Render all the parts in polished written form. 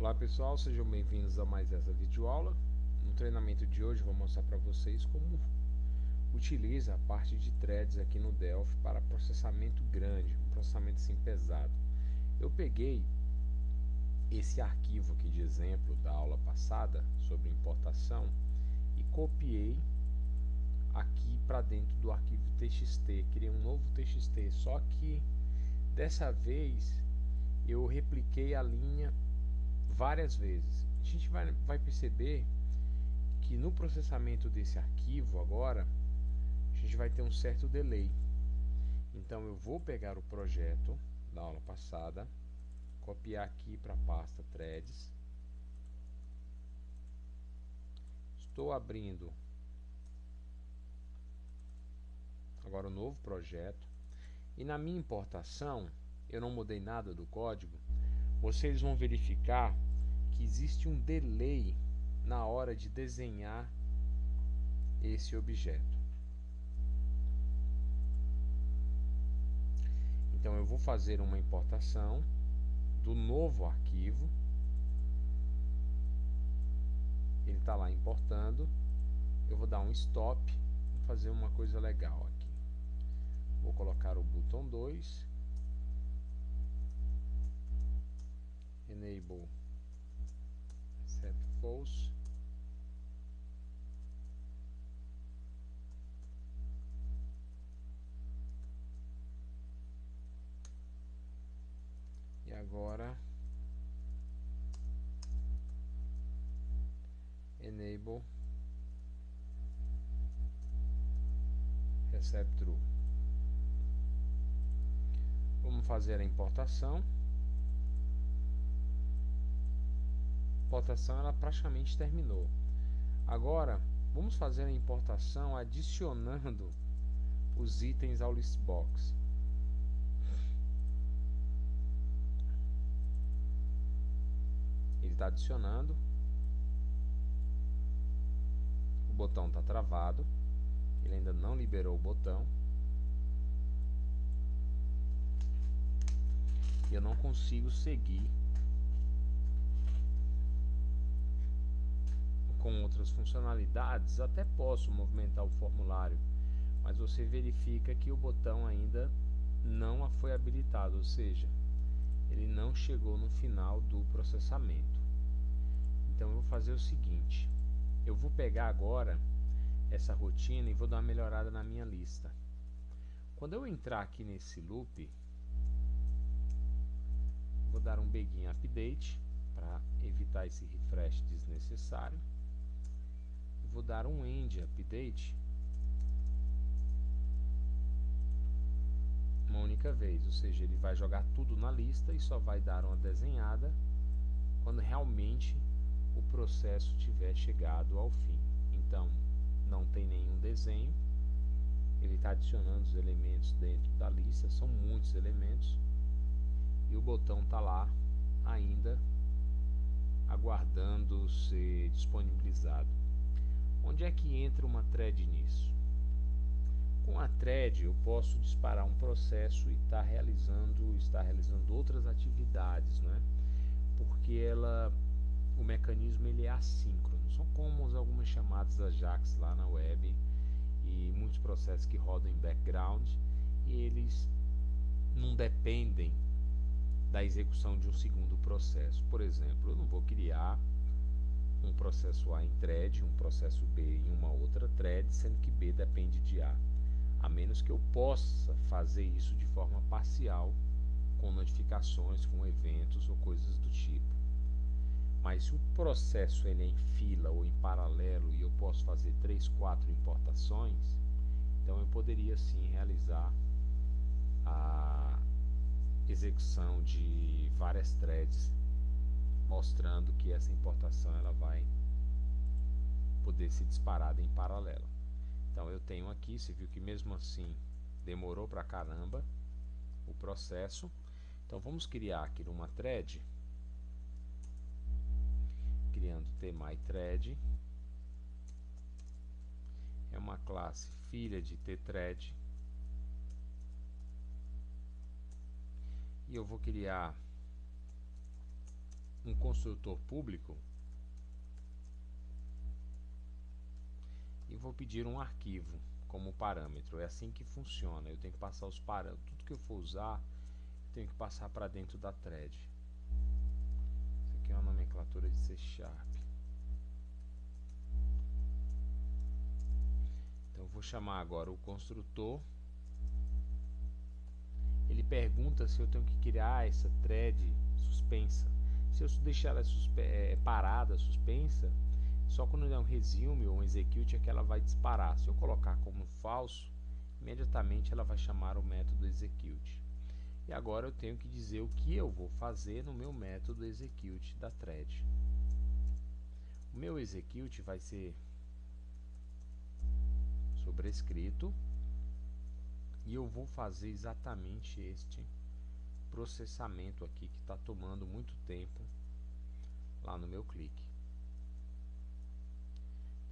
Olá pessoal, sejam bem-vindos a mais essa videoaula. No treinamento de hoje vou mostrar para vocês como utiliza a parte de threads aqui no Delphi para processamento grande, um processamento assim pesado. Eu peguei esse arquivo aqui de exemplo da aula passada sobre importação e copiei aqui para dentro do arquivo txt, criei um novo txt, só que dessa vez eu repliquei a linha várias vezes. A gente vai perceber que no processamento desse arquivo agora a gente vai ter um certo delay. Então eu vou pegar o projeto da aula passada, copiar aqui para a pasta threads, estou abrindo agora o novo projeto e na minha importação eu não mudei nada do código. Vocês vão verificar que existe um delay na hora de desenhar esse objeto. Então eu vou fazer uma importação do novo arquivo. Ele está lá importando. Eu vou dar um stop. Vou fazer uma coisa legal aqui. Vou colocar o botão 2. Enable Accept False. E agora Enable Accept True. Vamos fazer a importação. A importação ela praticamente terminou. Agora vamos fazer a importação adicionando os itens ao listbox. Ele está adicionando. O botão está travado. Ele ainda não liberou o botão. E eu não consigo seguir com outras funcionalidades. Até posso movimentar o formulário, mas você verifica que o botão ainda não foi habilitado, ou seja, ele não chegou no final do processamento. Então eu vou fazer o seguinte, eu vou pegar agora essa rotina e vou dar uma melhorada na minha lista. Quando eu entrar aqui nesse loop, vou dar um begin update para evitar esse refresh desnecessário. Vou dar um end update uma única vez, ou seja, ele vai jogar tudo na lista e só vai dar uma desenhada quando realmente o processo tiver chegado ao fim. Então não tem nenhum desenho, ele está adicionando os elementos dentro da lista, são muitos elementos, e o botão está lá ainda aguardando ser disponibilizado. Onde é que entra uma thread nisso? Com a thread eu posso disparar um processo e está realizando outras atividades, né? Porque o mecanismo ele é assíncrono, são como algumas chamadas AJAX lá na web e muitos processos que rodam em background e eles não dependem da execução de um segundo processo. Por exemplo, eu não vou criar um processo A em thread, um processo B em uma outra thread, sendo que B depende de A menos que eu possa fazer isso de forma parcial, com notificações, com eventos ou coisas do tipo. Mas se o processo ele é em fila ou em paralelo e eu posso fazer 3, 4 importações, então eu poderia sim realizar a execução de várias threads, mostrando que essa importação ela vai poder ser disparada em paralelo. Então eu tenho aqui, você viu que mesmo assim demorou pra caramba o processo. Então vamos criar aqui uma thread, criando tMyThread, é uma classe filha de tthread, e eu vou criar um construtor público e vou pedir um arquivo como parâmetro. É assim que funciona. Eu tenho que passar os parâmetros, tudo que eu for usar, eu tenho que passar para dentro da thread. Isso aqui é uma nomenclatura de C#. Então eu vou chamar agora o construtor. Ele pergunta se eu tenho que criar essa thread suspensa. Se eu deixar ela parada, suspensa, só quando der um resume ou um execute é que ela vai disparar. Se eu colocar como falso, imediatamente ela vai chamar o método execute. E agora eu tenho que dizer o que eu vou fazer no meu método execute da thread. O meu execute vai ser sobrescrito e eu vou fazer exatamente este processamento aqui que está tomando muito tempo lá no meu clique.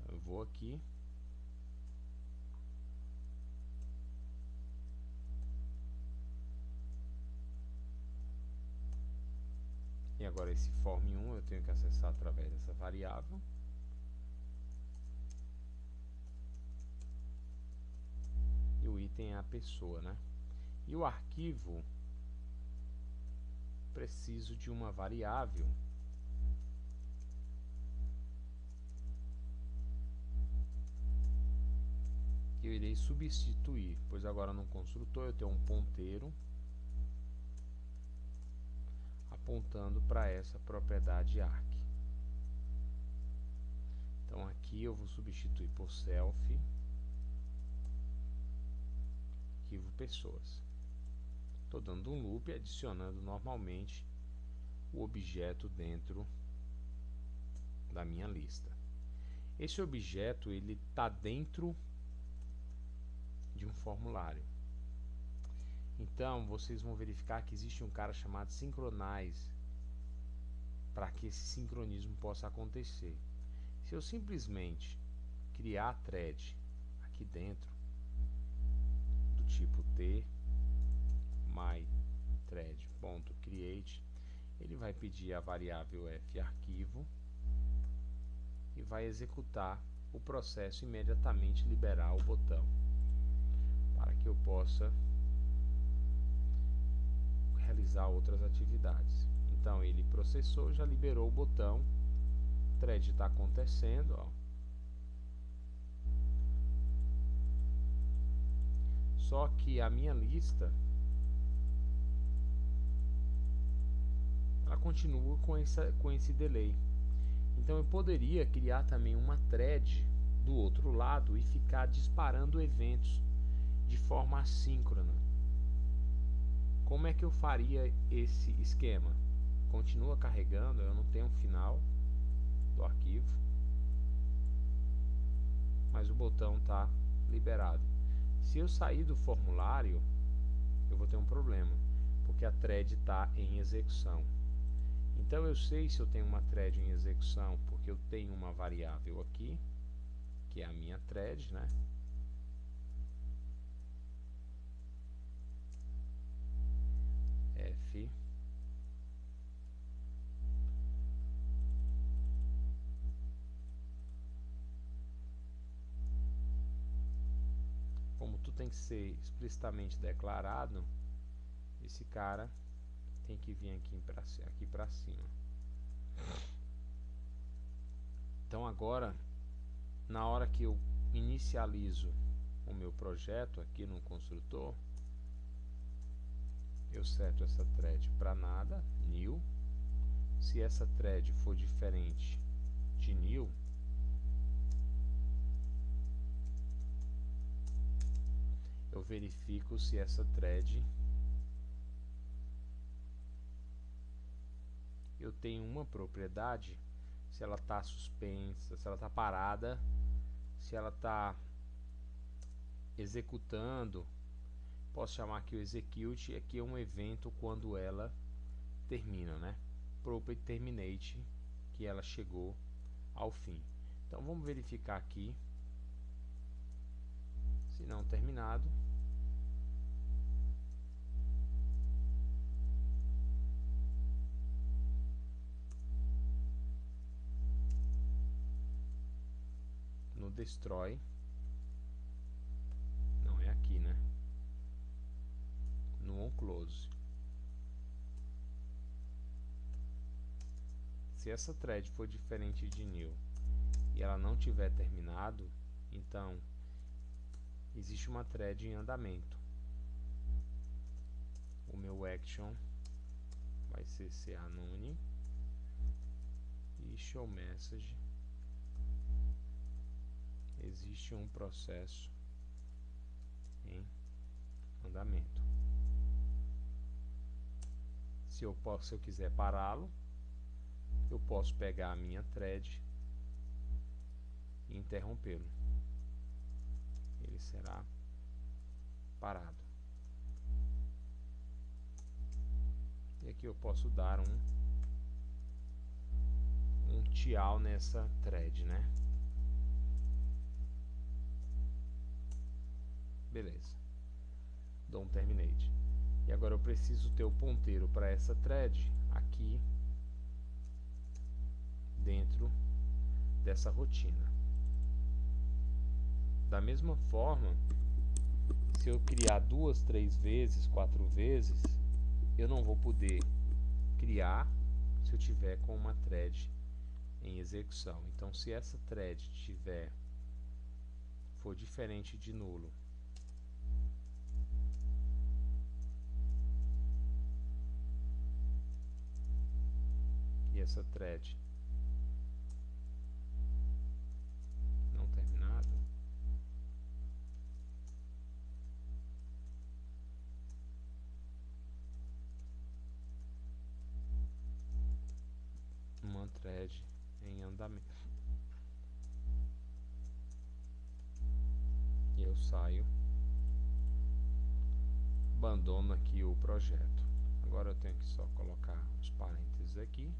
Então eu vou aqui, e agora esse form1 eu tenho que acessar através dessa variável. E o item é a pessoa, né? E o arquivo, preciso de uma variável que eu irei substituir, pois agora no construtor eu tenho um ponteiro apontando para essa propriedade arc. Então aqui eu vou substituir por self arquivo pessoas. Estou dando um loop adicionando normalmente o objeto dentro da minha lista. Esse objeto ele está dentro de um formulário. Então vocês vão verificar que existe um cara chamado synchronize para que esse sincronismo possa acontecer. Se eu simplesmente criar a thread aqui dentro do tipo t my thread.create, ele vai pedir a variável f arquivo e vai executar o processo e imediatamente liberar o botão para que eu possa realizar outras atividades. Então ele processou, já liberou o botão, o thread está acontecendo, ó. Só que a minha lista ela continua com esse delay. Então eu poderia criar também uma thread do outro lado e ficar disparando eventos de forma assíncrona. Como é que eu faria esse esquema? Continua carregando, eu não tenho um final do arquivo, mas o botão está liberado. Se eu sair do formulário, eu vou ter um problema, porque a thread está em execução. Então eu sei se eu tenho uma thread em execução, porque eu tenho uma variável aqui, que é a minha thread, né? F como tudo tem que ser explicitamente declarado, esse cara tem que vir aqui para cima. Então agora, na hora que eu inicializo o meu projeto aqui no construtor, eu seto essa thread para nada, new. Se essa thread for diferente de new, eu verifico se essa thread eu tenho uma propriedade, se ela está suspensa, se ela está parada, se ela está executando. Posso chamar aqui o execute, aqui é um evento quando ela termina, né? Property terminate, que ela chegou ao fim. Então vamos verificar aqui, se não terminado. no destroy, não é aqui, né? No onClose. Se essa thread for diferente de new e ela não tiver terminado, então existe uma thread em andamento. O meu action vai ser chanone e show message. Existe um processo em andamento. Se eu quiser pará-lo, eu posso pegar a minha thread e interrompê-lo. Ele será parado. E aqui eu posso dar um tchau nessa thread, né? Beleza. Dou um terminate. E agora eu preciso ter o ponteiro para essa thread aqui dentro dessa rotina. Da mesma forma, se eu criar 2, 3 vezes, 4 vezes, eu não vou poder criar se eu tiver com uma thread em execução. Então, se essa thread for diferente de nulo, e essa thread não terminada, uma thread em andamento, e eu saio, abandono aqui o projeto. Agora eu tenho que só colocar os parênteses aqui.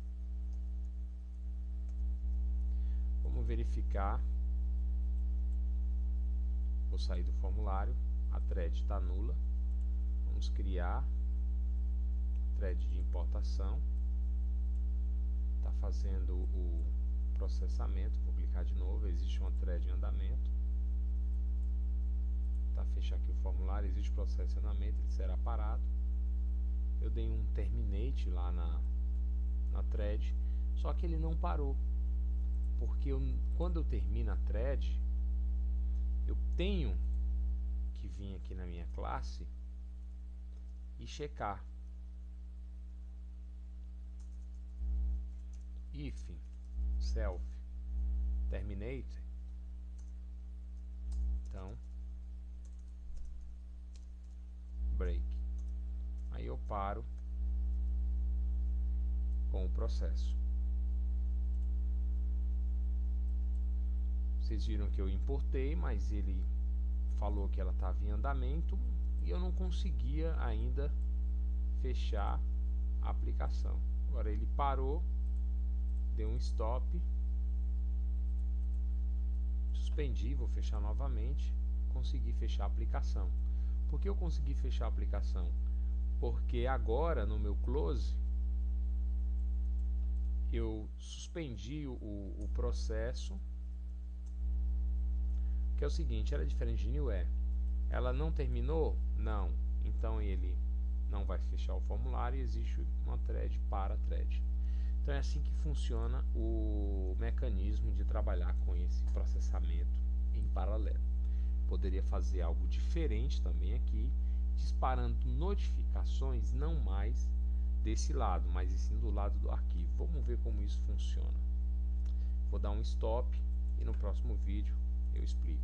Vamos verificar. Vou sair do formulário, a thread está nula. Vamos criar thread de importação. Está fazendo o processamento. Vou clicar de novo, existe uma thread em andamento. Tá, fechar aqui o formulário, existe processo em andamento, ele será parado. Eu dei um terminate lá na thread, só que ele não parou, porque quando eu termino a thread, eu tenho que vir aqui na minha classe e checar if self terminate. Então break, aí eu paro com o processo. Vocês viram que eu importei, mas ele falou que ela estava em andamento e eu não conseguia ainda fechar a aplicação. Agora ele parou, deu um stop, suspendi, vou fechar novamente, consegui fechar a aplicação. Por que eu consegui fechar a aplicação? Porque agora no meu close eu suspendi o processo, que é o seguinte, era diferente de new, ela não terminou? Não. Então ele não vai fechar o formulário e existe uma thread para thread. Então é assim que funciona o mecanismo de trabalhar com esse processamento em paralelo. Poderia fazer algo diferente também aqui, disparando notificações não mais desse lado, mas sim do lado do arquivo. Vamos ver como isso funciona. Vou dar um stop e no próximo vídeo eu explico.